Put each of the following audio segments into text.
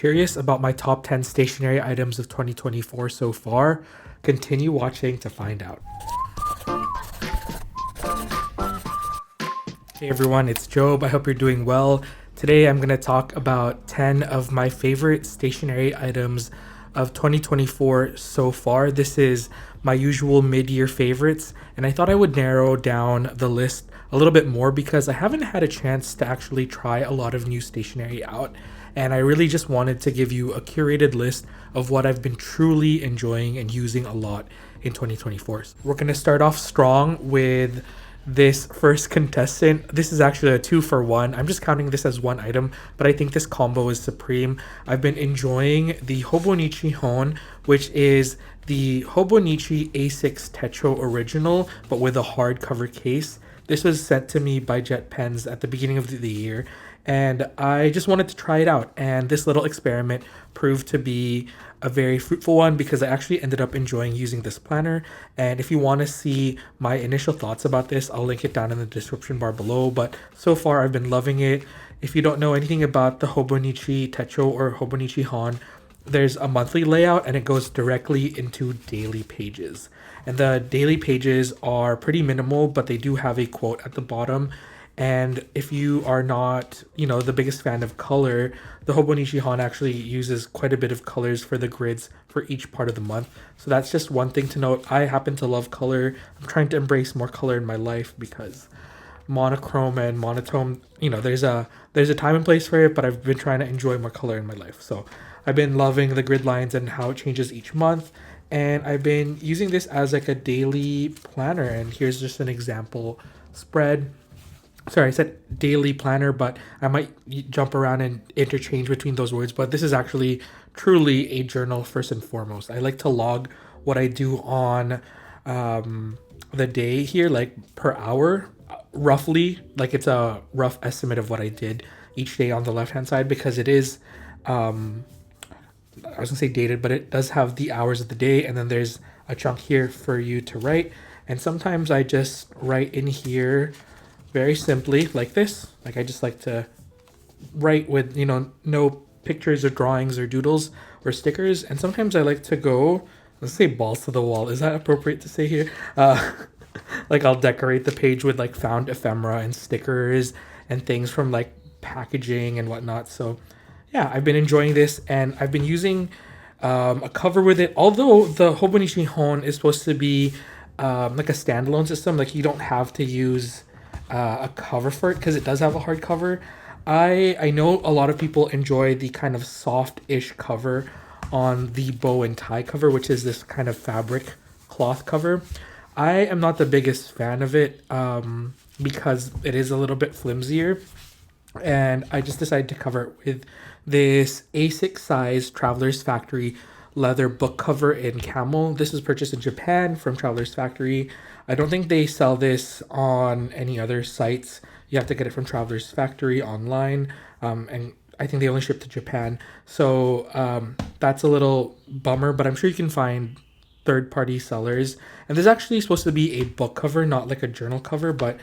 curious about my top 10 stationery items of 2024 so far? Continue watching to find out. Hey everyone, it's Job. I hope you're doing well. Today I'm going to talk about 10 of my favorite stationery items of 2024 so far. This is my usual mid-year favorites, and I thought I would narrow down the list a little bit more because I haven't had a chance to actually try a lot of new stationery out, and I really just wanted to give you a curated list of what I've been truly enjoying and using a lot in 2024. We're going to start off strong with this first contestant. This is actually a 2-for-1. I'm just counting this as one item, but I think this combo is supreme. I've been enjoying the Hobonichi Hon, which is the Hobonichi A6 Techo Original, but with a hardcover case. This was sent to me by Jet Pens at the beginning of the year, and I just wanted to try it out. And this little experiment proved to be a very fruitful one because I actually ended up enjoying using this planner. And if you want to see my initial thoughts about this, I'll link it down in the description bar below. But so far, I've been loving it. If you don't know anything about the Hobonichi Techo or Hobonichi Hon, there's a monthly layout and it goes directly into daily pages. And the daily pages are pretty minimal, but they do have a quote at the bottom. And if you are not, the biggest fan of color, the Hobonichi Hon actually uses quite a bit of colors for the grids for each part of the month. So that's just one thing to note. I happen to love color. I'm trying to embrace more color in my life because monochrome and monotone, there's a time and place for it, but I've been trying to enjoy more color in my life. So I've been loving the grid lines and how it changes each month. And I've been using this as like a daily planner. And here's just an example spread. Sorry, I said daily planner, but I might jump around and interchange between those words. But this is actually truly a journal first and foremost. I like to log what I do on the day here, like per hour, roughly. Like it's a rough estimate of what I did each day on the left-hand side because it is, I was gonna say dated, but it does have the hours of the day. And then there's a chunk here for you to write. And sometimes I just write in here very simply like this. Like I just like to write with, no pictures or drawings or doodles or stickers. And sometimes I like to go, let's say balls to the wall. Is that appropriate to say here? Like I'll decorate the page with like found ephemera and stickers and things from like packaging and whatnot. So yeah, I've been enjoying this and I've been using a cover with it. Although the Hobonichi Hon is supposed to be like a standalone system, like you don't have to use a cover for it because it does have a hard cover. I know a lot of people enjoy the kind of soft-ish cover on the bow and tie cover, which is this kind of fabric cloth cover. I am not the biggest fan of it because it is a little bit flimsier, and I just decided to cover it with this A6 size Traveler's Factory leather book cover in camel. This was purchased in Japan from Traveler's Factory. I don't think they sell this on any other sites. You have to get it from Traveler's Factory online, and I think they only ship to Japan. So that's a little bummer, but I'm sure you can find third-party sellers. And this is actually supposed to be a book cover, not like a journal cover, but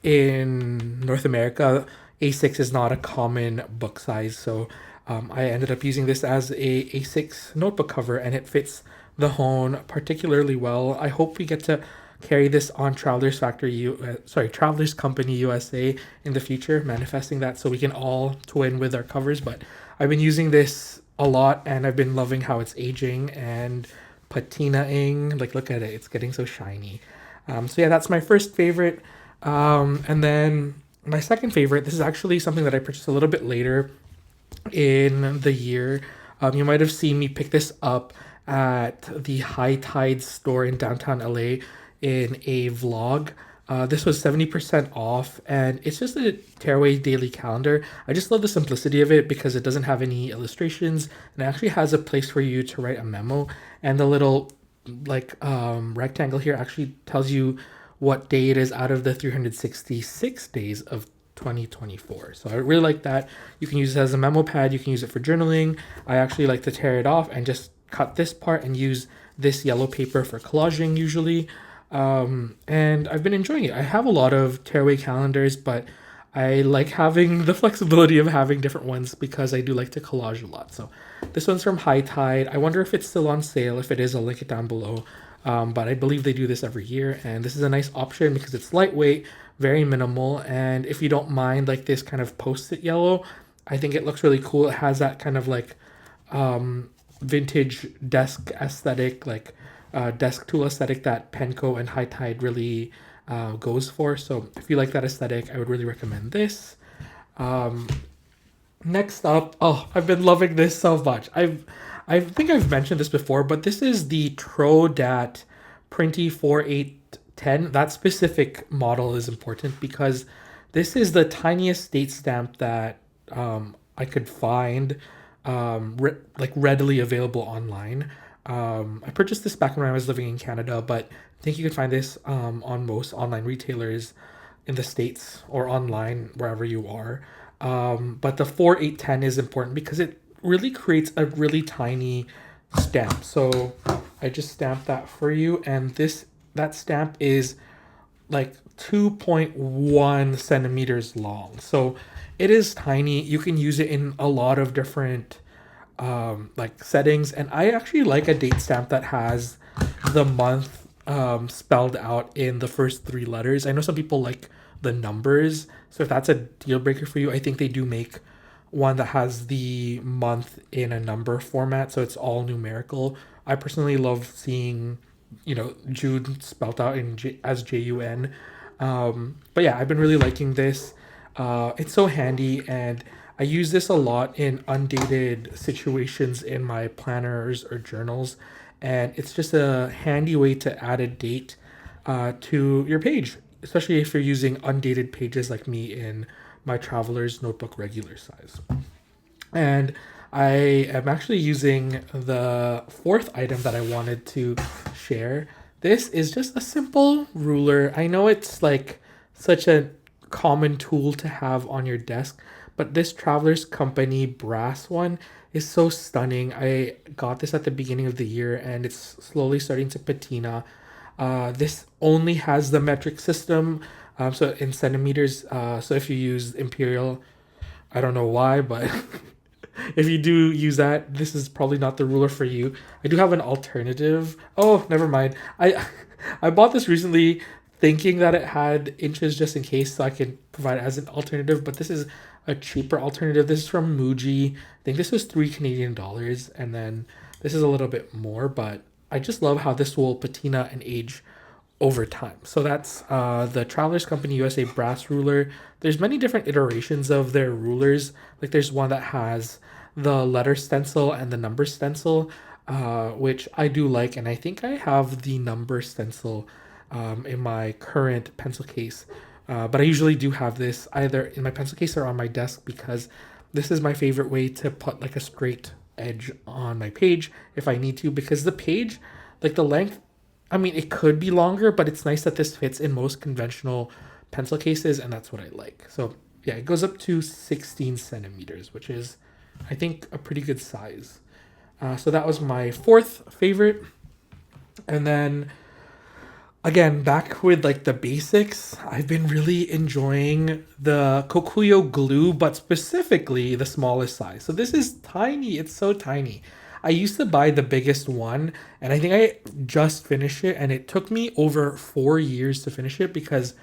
in North America, A6 is not a common book size, so I ended up using this as a A6 notebook cover, and it fits the Hone particularly well. I hope we get to carry this on Traveler's Company USA in the future, manifesting that so we can all twin with our covers. But I've been using this a lot, and I've been loving how it's aging and patinaing. Like, look at it, it's getting so shiny. So yeah, that's my first favorite. And then my second favorite, this is actually something that I purchased a little bit later in the year. You might have seen me pick this up at the High Tide store in downtown LA in a vlog. This was 70% off, and it's just a Tearaway daily calendar. I just love the simplicity of it because it doesn't have any illustrations, and it actually has a place for you to write a memo. And the little rectangle here actually tells you what day it is out of the 366 days of 2024. So I really like that. You can use it as a memo pad. You can use it for journaling. I actually like to tear it off and just cut this part and use this yellow paper for collaging usually. And I've been enjoying it. I have a lot of Tearaway calendars, but I like having the flexibility of having different ones because I do like to collage a lot. So this one's from High Tide. I wonder if it's still on sale. If it is, I'll link it down below. But I believe they do this every year, and this is a nice option because it's lightweight, very minimal, and if you don't mind like this kind of post-it yellow, I think it looks really cool. It has that kind of like vintage desk aesthetic, like desk tool aesthetic that Penco and High Tide really goes for. So if you like that aesthetic, I would really recommend this. Um, Next up, oh, I've been loving this so much. I think I've mentioned this before, but this is the Trodat Printy 4810. That specific model is important because this is the tiniest date stamp that I could find like readily available online. I purchased this back when I was living in Canada, but I think you can find this on most online retailers in the States or online wherever you are. But the 4810 is important because it really creates a really tiny stamp. So I just stamped that for you, and that stamp is like 2.1 centimeters long. So it is tiny. You can use it in a lot of different like settings, and I actually like a date stamp that has the month spelled out in the first three letters. I know some people like the numbers, so if that's a deal breaker for you, I think they do make one that has the month in a number format, so it's all numerical. I personally love seeing, June spelled out as Jun. But yeah, I've been really liking this. It's so handy, and I use this a lot in undated situations in my planners or journals, and it's just a handy way to add a date to your page, especially if you're using undated pages like me in my Traveler's Notebook regular size. And I am actually using the fourth item that I wanted to share. This is just a simple ruler. I know it's like such a common tool to have on your desk, but this Traveler's Company brass one is so stunning. I got this at the beginning of the year and it's slowly starting to patina. This only has the metric system, so in centimeters. So if you use imperial, I don't know why, but if you do use that, this is probably not the ruler for you. I do have an alternative. Oh, never mind. I bought this recently thinking that it had inches just in case so I could provide it as an alternative, but this is a cheaper alternative. This is from Muji. I think this was $3 Canadian, and then this is a little bit more, but I just love how this will patina and age over time. So that's the Travelers Company USA brass ruler. There's many different iterations of their rulers. Like there's one that has the letter stencil and the number stencil, which I do like, and I think I have the number stencil in my current pencil case. But I usually do have this either in my pencil case or on my desk because this is my favorite way to put like a straight edge on my page if I need to, because the page, like the length, I mean, it could be longer, but it's nice that this fits in most conventional pencil cases, and that's what I like. So yeah, it goes up to 16 centimeters, which is, I think, a pretty good size. So that was my fourth favorite. And then again, back with like the basics, I've been really enjoying the Kokuyo Glue, but specifically the smallest size. So this is tiny. It's so tiny. I used to buy the biggest one, and I think I just finished it, and it took me over 4 years to finish it because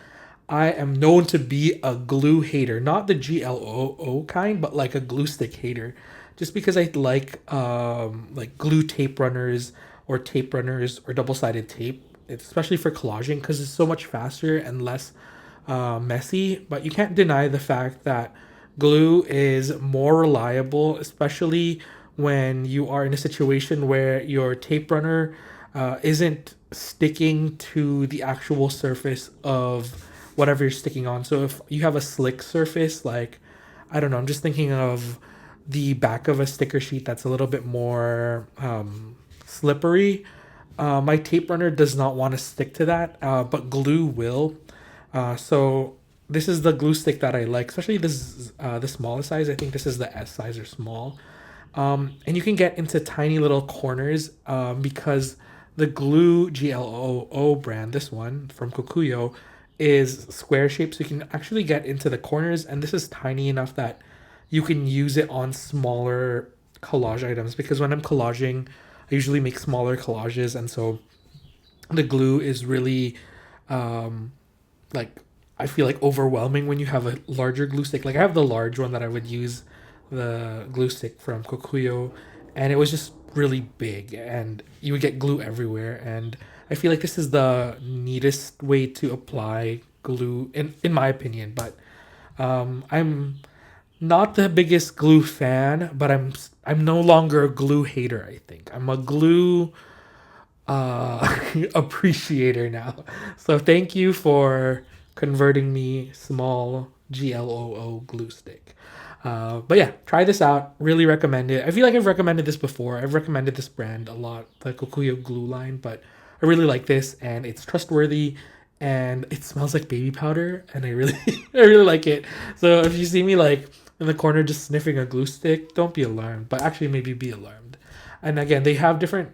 I am known to be a glue hater, not the GLOO kind, but like a glue stick hater, just because I like glue tape runners or double-sided tape, especially for collaging because it's so much faster and less messy. But you can't deny the fact that glue is more reliable, especially when you are in a situation where your tape runner isn't sticking to the actual surface of whatever you're sticking on. So if you have a slick surface, like, I don't know, I'm just thinking of the back of a sticker sheet that's a little bit more slippery. My tape runner does not want to stick to that, but glue will. So this is the glue stick that I like, especially this the smallest size. I think this is the S size or small. And you can get into tiny little corners because the Glue GLOO brand, this one from Kokuyo, is square shaped, so you can actually get into the corners, and this is tiny enough that you can use it on smaller collage items, because when I'm collaging, I usually make smaller collages, and so the glue is really like, I feel like overwhelming when you have a larger glue stick. Like I have the large one that I would use, the glue stick from Kokuyo, and it was just really big, and you would get glue everywhere. And I feel like this is the neatest way to apply glue, in my opinion. But I'm not the biggest glue fan, but I'm no longer a glue hater. I think I'm a glue appreciator now. So thank you for converting me, small GLOO glue stick. But yeah, try this out. Really recommend it. I feel like I've recommended this before. I've recommended this brand a lot, the Kokuyo Glue line, but I really like this, and it's trustworthy, and it smells like baby powder, and I really I really like it. So if you see me like in the corner just sniffing a glue stick, don't be alarmed, but actually maybe be alarmed. And again, they have different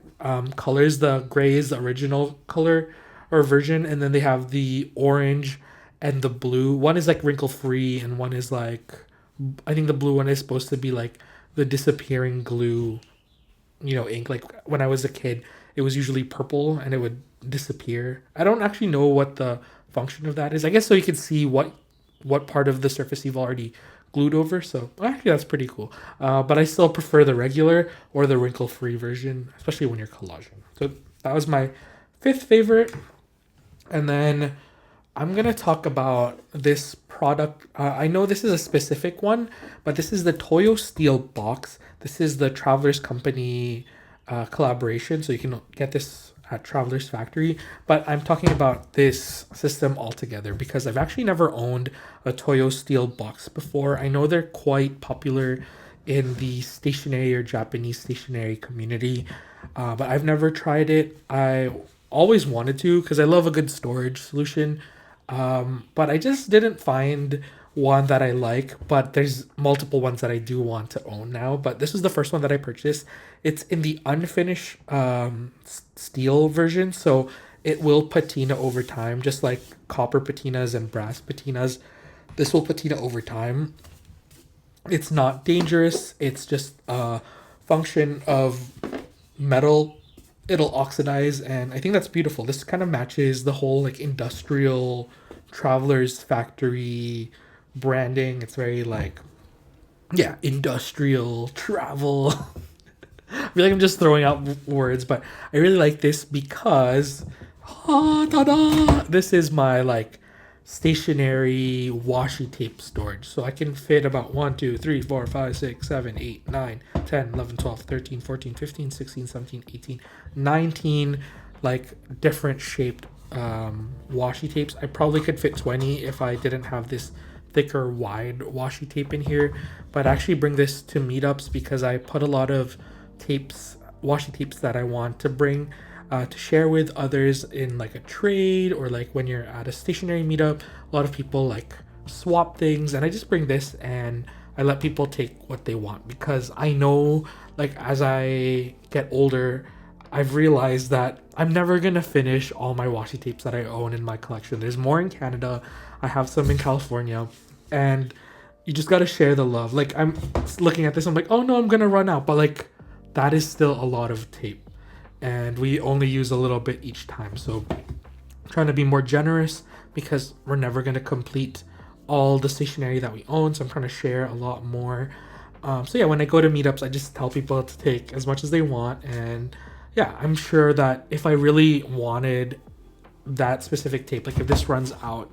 colors. The gray is the original color or version, and then they have the orange and the blue. One is like wrinkle free, and one is like, I think the blue one is supposed to be like the disappearing glue, ink. Like when I was a kid, it was usually purple and it would disappear. I don't actually know what the function of that is. I guess so you can see what part of the surface you've already glued over. So actually that's pretty cool. But I still prefer the regular or the wrinkle-free version, especially when you're collaging. So that was my fifth favorite. And then I'm going to talk about this product. I know this is a specific one, but this is the Toyo Steel Box. This is the Travelers Company collaboration. So you can get this at Travelers Factory. But I'm talking about this system altogether because I've actually never owned a Toyo Steel Box before. I know they're quite popular in the stationery or Japanese stationery community, but I've never tried it. I always wanted to because I love a good storage solution. But I just didn't find one that I like, but there's multiple ones that I do want to own now. But this is the first one that I purchased. It's in the unfinished steel version, so it will patina over time, just like copper patinas and brass patinas. This will patina over time. It's not dangerous. It's just a function of metal. It'll oxidize, and I think that's beautiful. This kind of matches the whole like industrial Travelers Factory branding. It's very like, yeah, industrial travel. I feel like I'm just throwing out words, but I really like this because this is my like stationary washi tape storage. So I can fit about 1, 2, 3, 4, 5, 6, 7, 8, 9, 10, 11, 12, 13, 14, 15, 16, 17, 18, 19 like different shaped washi tapes. I probably could fit 20 if I didn't have this thicker wide washi tape in here, but I actually bring this to meetups because I put a lot of washi tapes that I want to bring to share with others in like a trade, or like when you're at a stationary meetup, a lot of people like swap things, and I just bring this and I let people take what they want, because I know like as I get older, I've realized that I'm never gonna finish all my washi tapes that I own in my collection. There's more in Canada. I have some in California, and you just gotta share the love. Like I'm looking at this, I'm like, oh no, I'm gonna run out, but like that is still a lot of tape, and we only use a little bit each time. So I'm trying to be more generous because we're never gonna complete all the stationery that we own. So I'm trying to share a lot more. So yeah, when I go to meetups, I just tell people to take as much as they want, and yeah, I'm sure that if I really wanted that specific tape, like if this runs out,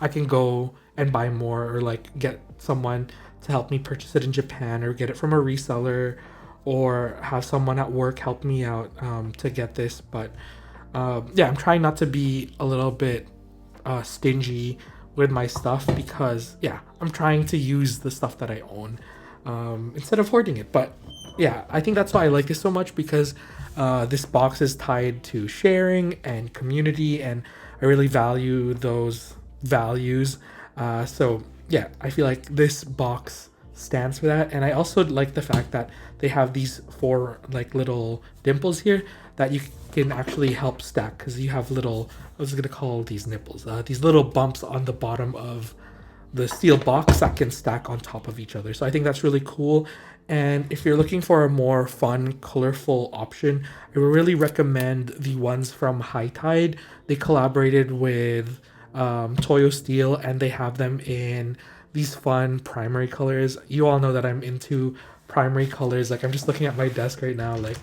I can go and buy more, or like get someone to help me purchase it in Japan, or get it from a reseller, or have someone at work help me out to get this. But yeah, I'm trying not to be a little bit stingy with my stuff, because yeah, I'm trying to use the stuff that I own instead of hoarding it. But yeah, I think that's why I like this so much, because this box is tied to sharing and community, and I really value those values. So yeah, I feel like this box stands for that. And I also like the fact that they have these four like little dimples here that you can actually help stack, because you have little, I was gonna call these nipples, these little bumps on the bottom of the steel box that can stack on top of each other. So I think that's really cool. And if you're looking for a more fun, colorful option, I would really recommend the ones from High Tide. They collaborated with Toyo Steel, and they have them in these fun primary colors. You all know that I'm into primary colors. Like, I'm just looking at my desk right now. Like,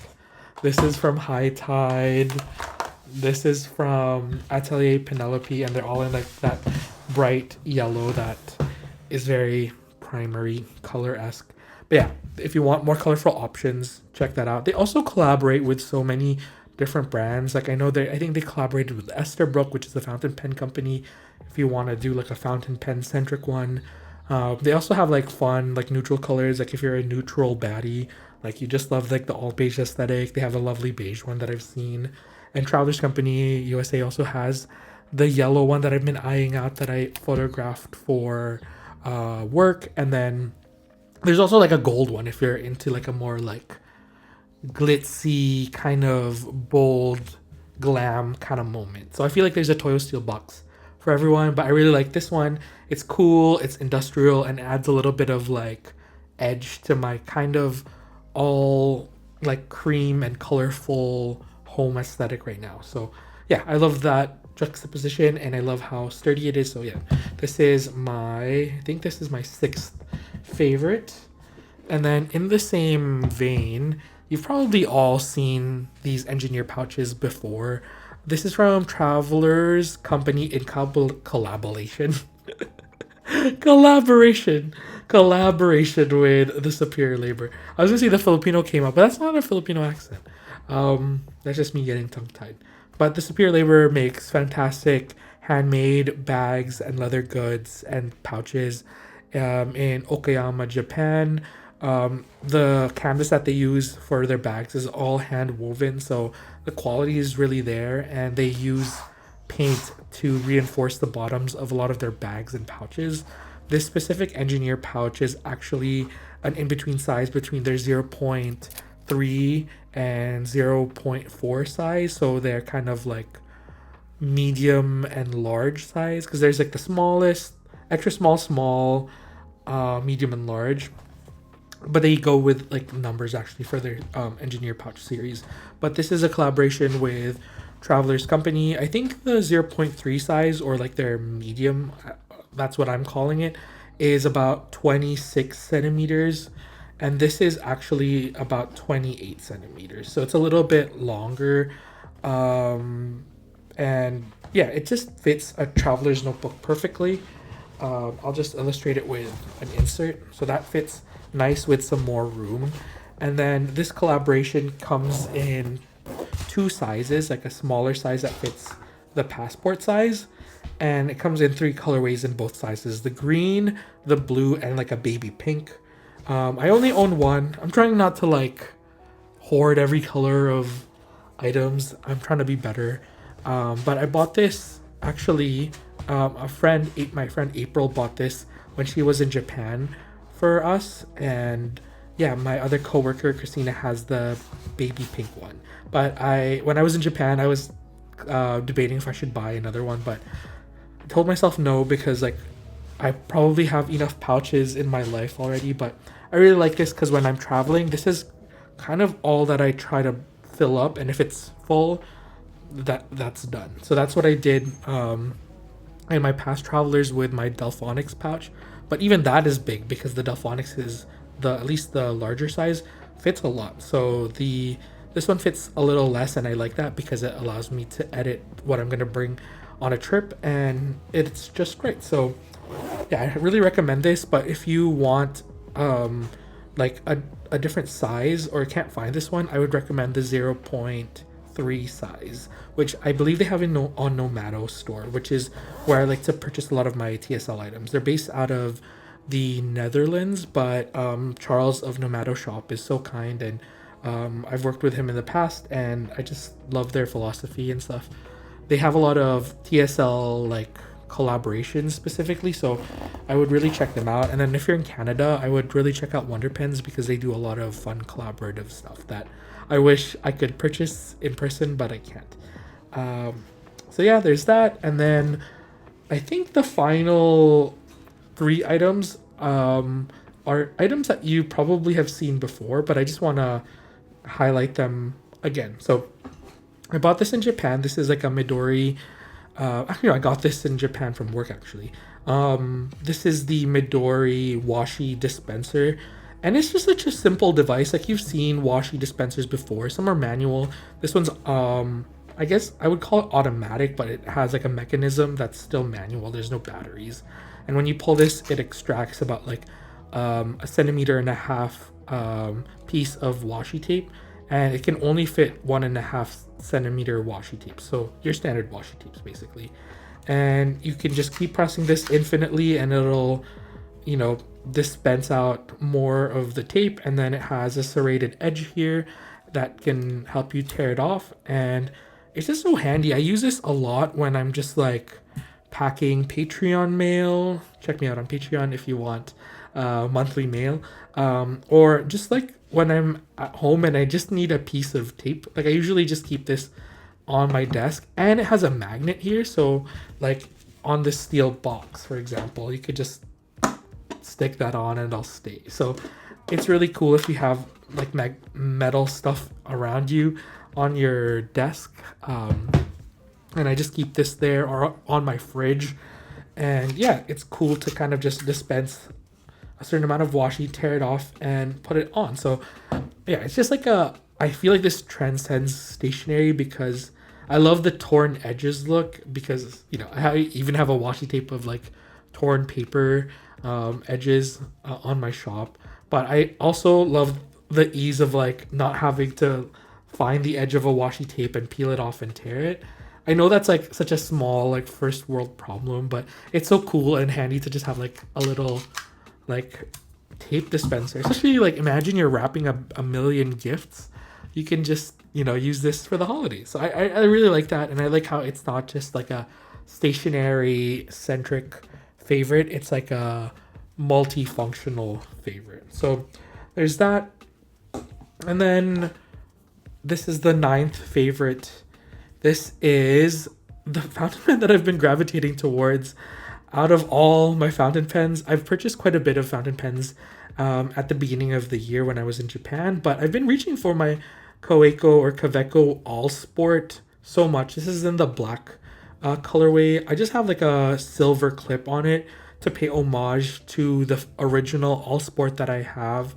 this is from High Tide. This is from Atelier Penelope, and they're all in like that bright yellow that is very primary color-esque. But yeah, if you want more colorful options, check that out. They also collaborate with so many different brands. Like, I know I think they collaborated with Esterbrook, which is the fountain pen company, if you want to do like a fountain pen centric one. They also have like fun, like neutral colors. Like if you're a neutral baddie, like you just love like the all beige aesthetic, they have a lovely beige one that I've seen. And Travelers Company USA also has the yellow one that I've been eyeing out, that I photographed for work. And then there's also like a gold one if you're into like a more like glitzy, kind of bold, glam kind of moment. So I feel like there's a Toyo Steel Box for everyone, but I really like this one. It's cool, it's industrial, and adds a little bit of like edge to my kind of all like cream and colorful home aesthetic right now. So yeah, I love that juxtaposition, and I love how sturdy it is. So yeah, I think this is my sixth favorite. And then in the same vein, you've probably all seen these engineer pouches before. This is from Travelers Company in collaboration. Collaboration with the Superior Labor. I was gonna say the Filipino came up, but that's not a Filipino accent. That's just me getting tongue-tied. But the Superior Labor makes fantastic handmade bags and leather goods and pouches in Okayama, Japan. The canvas that they use for their bags is all hand woven, so the quality is really there, and they use paint to reinforce the bottoms of a lot of their bags and pouches. This specific engineer pouch is actually an in-between size between their 0.3 and 0.4 size, so they're kind of like medium and large size, because there's like the smallest, extra small, medium and large, but they go with like numbers actually for their engineer pouch series. But this is a collaboration with Travelers Company. I think the 0.3 size, or like their medium, that's what I'm calling it, is about 26 centimeters, and this is actually about 28 centimeters, so it's a little bit longer. And yeah, it just fits a traveler's notebook perfectly. I'll just illustrate it with an insert, so that fits nice with some more room. And then this collaboration comes in two sizes, like a smaller size that fits the passport size, and it comes in three colorways in both sizes: the green, the blue, and like a baby pink. I only own one. I'm trying not to like hoard every color of items. I'm trying to be better. But I bought this actually. My friend April bought this when she was in Japan for us, and yeah, my other coworker Christina has the baby pink one. But when I was in Japan, I was debating if I should buy another one, but I told myself no, because like I probably have enough pouches in my life already. But I really like this because when I'm traveling, this is kind of all that I try to fill up, and if it's full, that's done. So that's what I did in my past travelers with my Delphonics pouch. But even that is big, because the Delphonics is at least the larger size fits a lot. So this one fits a little less, and I like that because it allows me to edit what I'm gonna bring on a trip, and it's just great. So yeah, I really recommend this. But if you want like a different size, or can't find this one, I would recommend the 0.3 size, which I believe they have on Nomado store, which is where I like to purchase a lot of my TSL items. They're based out of the Netherlands, but Charles of Nomado Shop is so kind, and I've worked with him in the past, and I just love their philosophy and stuff. They have a lot of TSL like collaborations specifically. So I would really check them out. And then if you're in Canada, I would really check out Wonder Pens because they do a lot of fun collaborative stuff that I wish I could purchase in person, but I can't. So yeah, there's that. And then I think the final three items are items that you probably have seen before, but I just want to highlight them again. So I bought this in Japan. This is like a Midori. Actually, no, I got this in Japan from work, actually. This is the Midori Washi dispenser. And it's just such a simple device. Like, you've seen Washi dispensers before. Some are manual. This one's, I guess I would call it automatic, but it has like a mechanism that's still manual. There's no batteries. And when you pull this, it extracts about like a 1.5 centimeter piece of washi tape, and it can only fit 1.5 centimeter washi tape. So your standard washi tapes basically. And you can just keep pressing this infinitely and it'll, you know, dispense out more of the tape. And then it has a serrated edge here that can help you tear it off. And it's just so handy. I use this a lot when I'm just like packing Patreon mail. Check me out on Patreon if you want monthly mail, or just like when I'm at home and I just need a piece of tape. Like, I usually just keep this on my desk, and it has a magnet here, so like on this steel box, for example, you could just stick that on and it'll stay. So it's really cool if you have like metal stuff around you on your desk. And I just keep this there or on my fridge. And yeah, it's cool to kind of just dispense a certain amount of washi, tear it off, and put it on. So yeah, it's just like I feel like this transcends stationery because I love the torn edges look, because, you know, I even have a washi tape of like torn paper edges on my shop. But I also love the ease of like not having to find the edge of a washi tape and peel it off and tear it. I know that's like such a small like first world problem, but it's so cool and handy to just have like a little like tape dispenser. Especially like imagine you're wrapping a million gifts. You can just, you know, use this for the holidays. So I really like that, and I like how it's not just like a stationary centric favorite. It's like a multifunctional favorite. So there's that. And then this is the 9th favorite. This is the fountain pen that I've been gravitating towards out of all my fountain pens. I've purchased quite a bit of fountain pens at the beginning of the year when I was in Japan, but I've been reaching for my Kokuyo All Sport so much. This is in the black colorway. I just have like a silver clip on it to pay homage to the original All Sport that I have.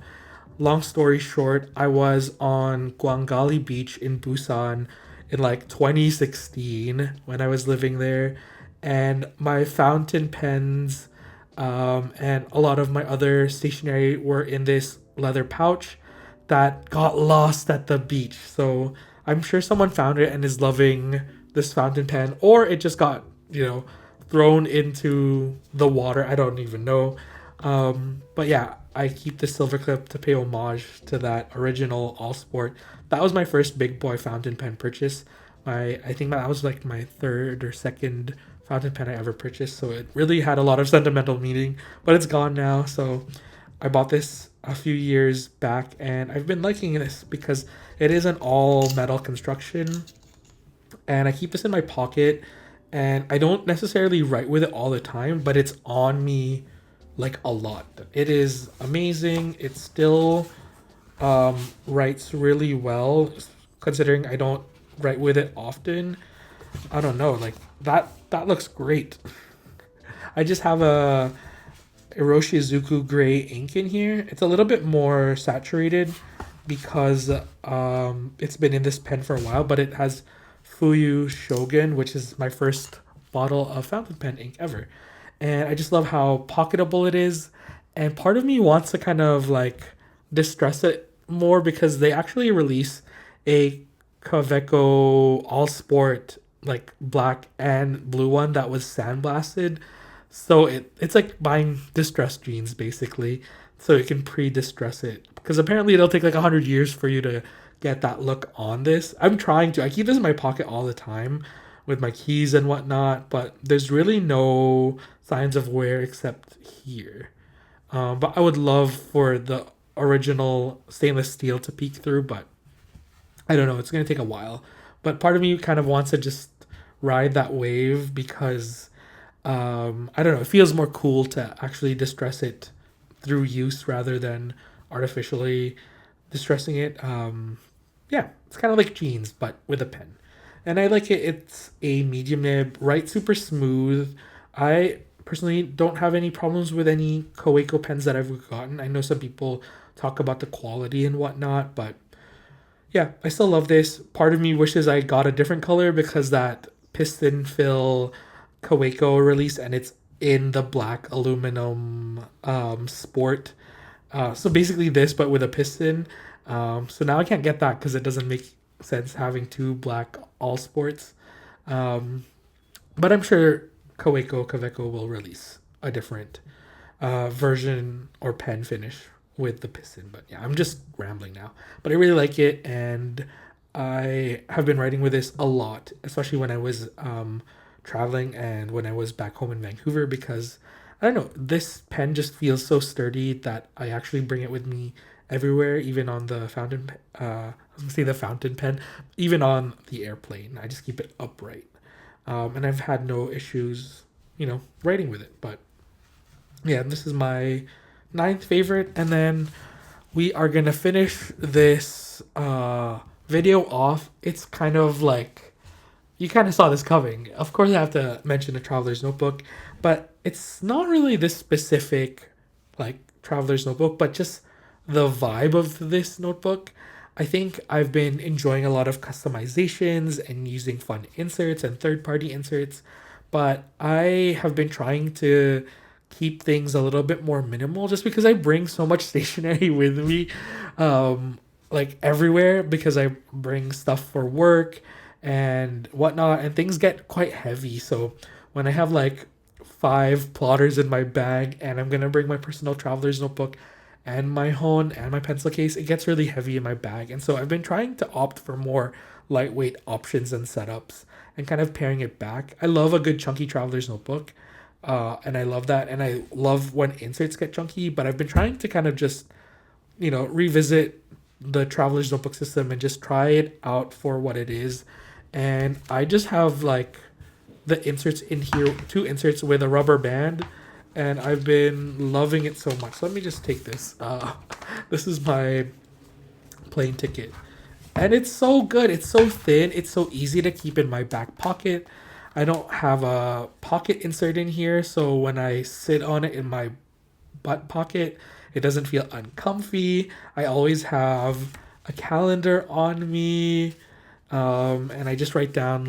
Long story short, I was on Gwangali Beach in Busan in like 2016 when I was living there, and my fountain pens and a lot of my other stationery were in this leather pouch that got lost at the beach. So I'm sure someone found it and is loving this fountain pen, or it just got, you know, thrown into the water. I don't even know. But yeah, I keep the silver clip to pay homage to that original All Sport. That was my first big boy fountain pen purchase. I think that was like my third or second fountain pen I ever purchased. So it really had a lot of sentimental meaning, but it's gone now. So I bought this a few years back, and I've been liking this because it is an all metal construction, and I keep this in my pocket, and I don't necessarily write with it all the time, but it's on me like a lot. It is amazing. It still writes really well, considering I don't write with it often. I don't know, like that looks great. I just have a Iroshizuku gray ink in here. It's a little bit more saturated because it's been in this pen for a while, but it has Fuyu Shogun, which is my first bottle of fountain pen ink ever. And I just love how pocketable it is. And part of me wants to kind of like distress it more because they actually release a Kaweco All Sport like black and blue one that was sandblasted. So it's like buying distressed jeans basically. So you can pre-distress it. Because apparently it'll take like 100 years for you to get that look on this. I'm trying to. I keep this in my pocket all the time with my keys and whatnot, but there's really no signs of wear except here. But I would love for the original stainless steel to peek through, but I don't know. It's going to take a while. But part of me kind of wants to just ride that wave because I don't know. It feels more cool to actually distress it through use rather than artificially distressing it. Yeah, it's kind of like jeans, but with a pen. And I like it. It's a medium nib, right? Super smooth. I personally don't have any problems with any Koeko pens that I've gotten. I know some people talk about the quality and whatnot, but yeah, I still love this. Part of me wishes I got a different color because that piston fill Koeko release and it's in the black aluminum sport. So basically this, but with a piston. So now I can't get that because it doesn't make sense having two black all sports. Um, but I'm sure Kaweco will release a different version or pen finish with the piston. But yeah, I'm just rambling now. But I really like it, and I have been writing with this a lot, especially when I was traveling and when I was back home in Vancouver because I don't know, this pen just feels so sturdy that I actually bring it with me everywhere, even on the fountain. I was gonna say the fountain pen, even on the airplane. I just keep it upright, and I've had no issues, writing with it. But yeah, this is my ninth favorite, and then we are gonna finish this video off. It's kind of like you kind of saw this coming. Of course, I have to mention a traveler's notebook, but it's not really this specific like traveler's notebook, but just the vibe of this notebook. I think I've been enjoying a lot of customizations and using fun inserts and third party inserts, but I have been trying to keep things a little bit more minimal just because I bring so much stationery with me like everywhere because I bring stuff for work and whatnot, and things get quite heavy. So when I have like five plotters in my bag and I'm gonna bring my personal traveler's notebook and my Hon and my pencil case, it gets really heavy in my bag. And so I've been trying to opt for more lightweight options and setups and kind of paring it back. I love a good chunky traveler's notebook. And I love that. And I love when inserts get chunky, but I've been trying to kind of just, revisit the traveler's notebook system and just try it out for what it is. And I just have like the inserts in here, two inserts with a rubber band, and I've been loving it so much. So let me just take this. This is my plane ticket, and it's so good. It's so thin. It's so easy to keep in my back pocket. I don't have a pocket insert in here, so when I sit on it in my butt pocket, it doesn't feel uncomfy. I always have a calendar on me, and I just write down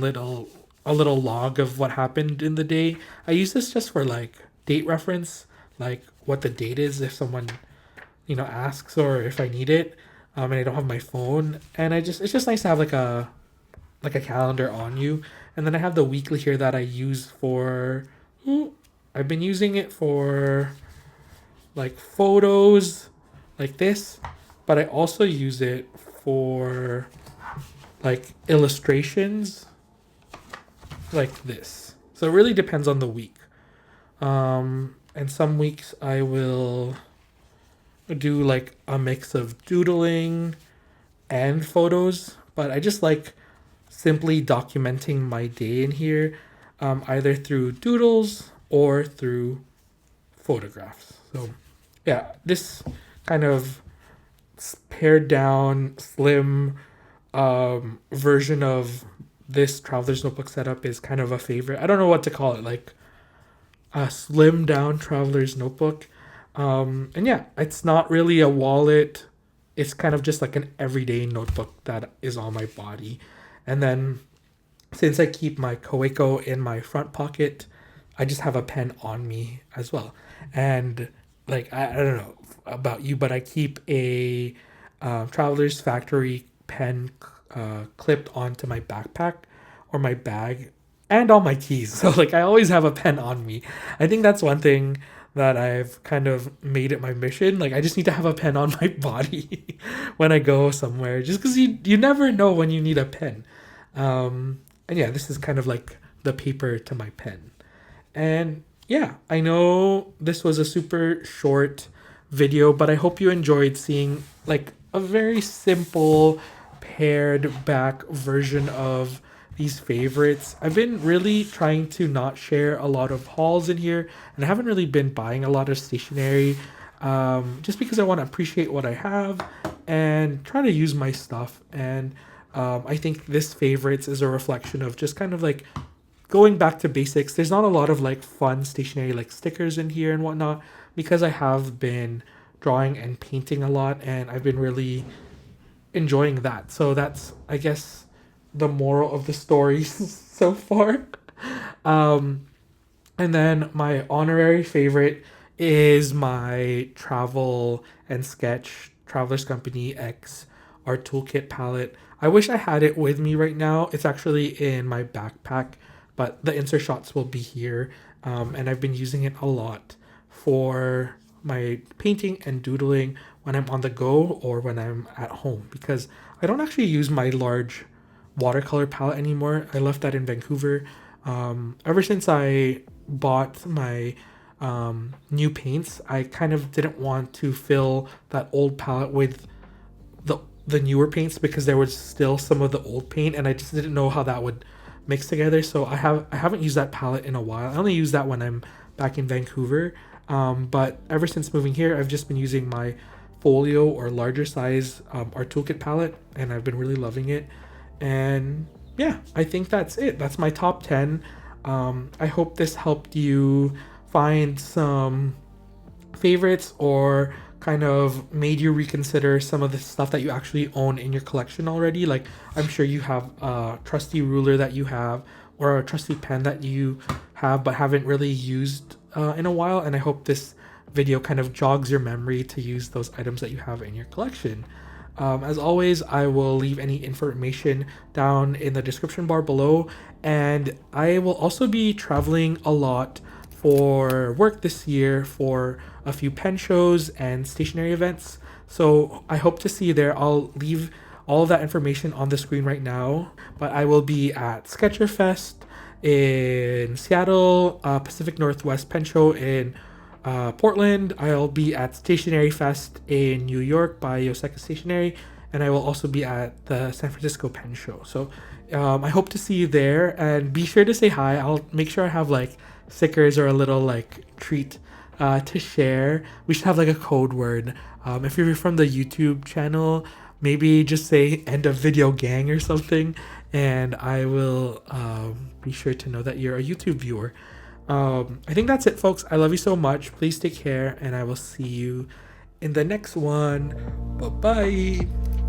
a little log of what happened in the day. I use this just for like date reference, like what the date is if someone asks or if I need it, and I don't have my phone. And it's just nice to have like a calendar on you. And then I have the weekly here that I use for. I've been using it for like photos like this, but I also use it for like illustrations like this. So it really depends on the week. And some weeks I will do like a mix of doodling and photos, but I just like simply documenting my day in here, either through doodles or through photographs. So yeah, this kind of pared down, slim version of this traveler's notebook setup is kind of a favorite. I don't know what to call it, like a slim down traveler's notebook. And yeah, it's not really a wallet. It's kind of just like an everyday notebook that is on my body. And then since I keep my Koeko in my front pocket, I just have a pen on me as well. And like, I don't know about you, but I keep a Traveler's Factory pen clipped onto my backpack or my bag and all my keys. So like I always have a pen on me. I think that's one thing that I've kind of made it my mission. Like I just need to have a pen on my body when I go somewhere, just because you never know when you need a pen. And yeah, this is kind of like the paper to my pen. And yeah, I know this was a super short video, but I hope you enjoyed seeing like a very simple pared back version of these favorites. I've been really trying to not share a lot of hauls in here, and I haven't really been buying a lot of stationery, just because I want to appreciate what I have and try to use my stuff. And I think this favorites is a reflection of just kind of like going back to basics. There's not a lot of like fun stationery like stickers in here and whatnot, because I have been drawing and painting a lot, and I've been really enjoying that. So that's, I guess, the moral of the story so far. Um, and then my honorary favorite is my travel and sketch Traveler's Company X Art Toolkit palette. I wish I had it with me right now. It's actually in my backpack, but the insert shots will be here. And I've been using it a lot for my painting and doodling when I'm on the go or when I'm at home, because I don't actually use my large watercolor palette anymore. I left that in Vancouver. Ever since I bought my new paints, I kind of didn't want to fill that old palette with the newer paints, because there was still some of the old paint and I just didn't know how that would mix together. So I haven't used that palette in a while. I only use that when I'm back in Vancouver. But ever since moving here, I've just been using my folio or larger size art toolkit palette, and I've been really loving it. And yeah, I think that's it. That's my top 10. I hope this helped you find some favorites, or kind of made you reconsider some of the stuff that you actually own in your collection already. Like, I'm sure you have a trusty ruler that you have, or a trusty pen that you have but haven't really used in a while, and I hope this video kind of jogs your memory to use those items that you have in your collection. As always, I will leave any information down in the description bar below, and I will also be traveling a lot for work this year for a few pen shows and stationery events. So I hope to see you there. I'll leave all of that information on the screen right now, but I will be at Sketcher Fest in Seattle, Pacific Northwest Pen Show in Portland. I'll be at Stationery Fest in New York by Yoseka Stationery, and I will also be at the San Francisco Pen Show. So I hope to see you there, and be sure to say hi. I'll make sure I have like stickers or a little like treat to share. We should have like a code word. If you're from the YouTube channel, maybe just say "end of video gang" or something, and I will be sure to know that you're a YouTube viewer. I think that's it, folks. I love you so much. Please take care, and I will see you in the next one. Bye bye.